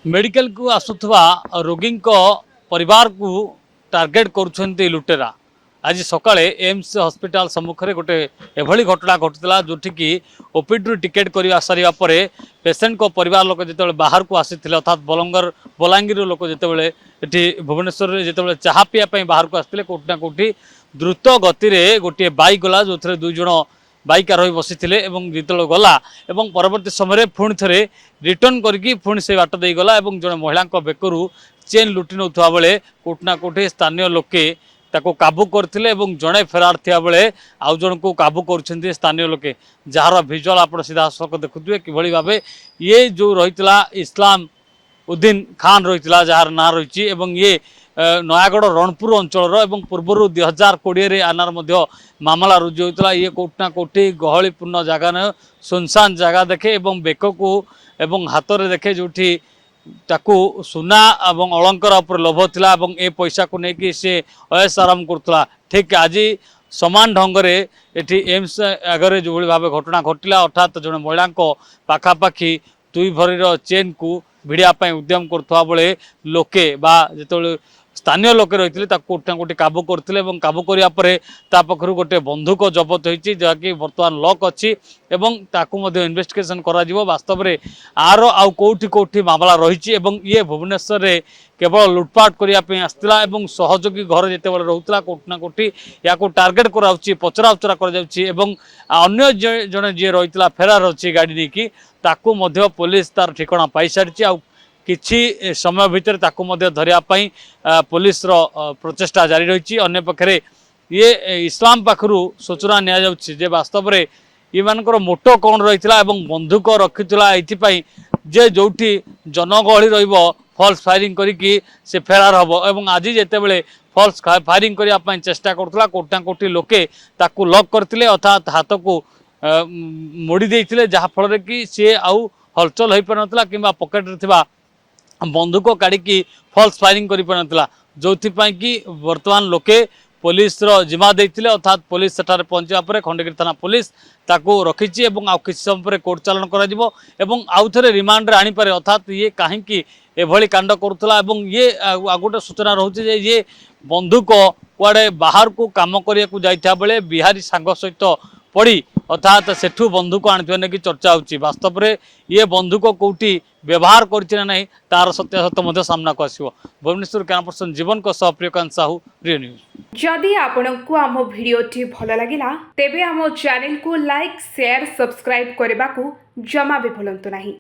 Medical को आसुवा रोगी परिवार को टार्गेट करुँच लुटेरा। आज सकाळे एम्स हॉस्पिटल सम्मुखें गोटे एभली घटना घटुला जोठिकी ओपीडी टिकेट कर सारा पेसेंट को परिवार लोक जो बाहर को आसी अर्थात बलांगीर लोक जो भुवनेश्वर जो चाहा पीवाई बाहर को आसते कौटना कौटी द्रुत गति में गोटे बैक गला जो थे दुई जन बाइक आरोही बसी जो गला परवर्ती समय पुणी थे रिटर्न करके पुणी से बाट दे गला जड़े महिला बेकरू चेन लुटि नौथा बेले कौटना कौटी स्थानीय लोके ताको काबू करथिले एवं जड़े फेरार थिया बेले आउ जन को काबू कर स्थानीय लोके जार भिजुआल आप सीधा सड़क देखुए कि भाव ये जो रही इस्लाम उद्दीन खान रही जार ना रही ये नयागढ़ रणपुर अंचल पूर्वर 2020 आनार मामला रुजु होता ये कौटना कौटी गहलीपूर्ण जगह न सुनसान जगह देखे एवं बेक को एवं हाथ में देखे जो ताकू सुना और अलंकार उपर लोभ थिला ए पैसा को लेकिन सी अयस आराम करुला ठीक आज समान ढंग से एम्स आगे जो भाव घटना घटला अर्थात जड़े महिला पाखापाखि दुई भरीर चेन को भिड़ापी उद्यम करुवा बेले लोके जो स्थानीय लोके रही कौटना कौटी काबू करते काबू करने पाखर गोटे बंधुक जबत होती जहाँकि बर्तमान लॉक अच्छी इन्वेस्टिगेशन वास्तव में आर आउ कौटी कौटी मामला रही ये भुवनेश्वर में केवल लुटपाट करने आसला सहयोगी घर जिते रोला कौटना कौटी या टार्गेट कराऊँच पचरा उचरा कर जड़े जी रही फेरार अच्छी गाड़ी नहीं ताकू पुलिस तार ठिकाना पाई सारी किछि समय भितर ताकू धरियापाई पुलिस प्रचेष्टा जारी रही अन्य पक्षरे ये इस्लाम पाखु सूचना नि वास्तव में ये मोटो कौन रही बंधुक रखीला ये जे जो जनगहली रल्स फायरिंग करके से फेरार हम और आज जिते फल्स फायरिंग करने चेष्टा करुला कौटना कौटी लोके ताकू लॉक करते अर्थात हाथ को मोड़ी देते जहाँफल कि सी आउ हलचल हो पार ना कि पकेट बंधुक काढ़ी फल्स फायरिंग कर पार जो कि वर्तमान लोके पुलिस जिम्मा देते अर्थात पुलिस सेठारे पहुँचा पर खंडगिरी थाना पुलिस ताकू रखी आउ कि समय कोर्ट चालान कर रिमांड आनी पारे अर्थात ये कहीं एभली कांड करुला ये गोटे सूचना रोचे ये बंधुक कुआड़े बाहर को काम करने जाइथा बेले बिहारी सांग सहित पड़ी अर्थात सेठू बंधुक आनी कि चर्चा होस्तव में ये बंधुक कौटी व्यवहार कर तार सत्यासत्य सामना को आसो भुवनेश्वर कैमरा पर्सन जीवन को सह प्रियकांत साहू प्रिय न्यूज। जदि आपंक आम भिडी भल लगा तेब आम चैनल को लाइक शेयर सब्सक्राइब करने को जमा भी भूलु नहीं।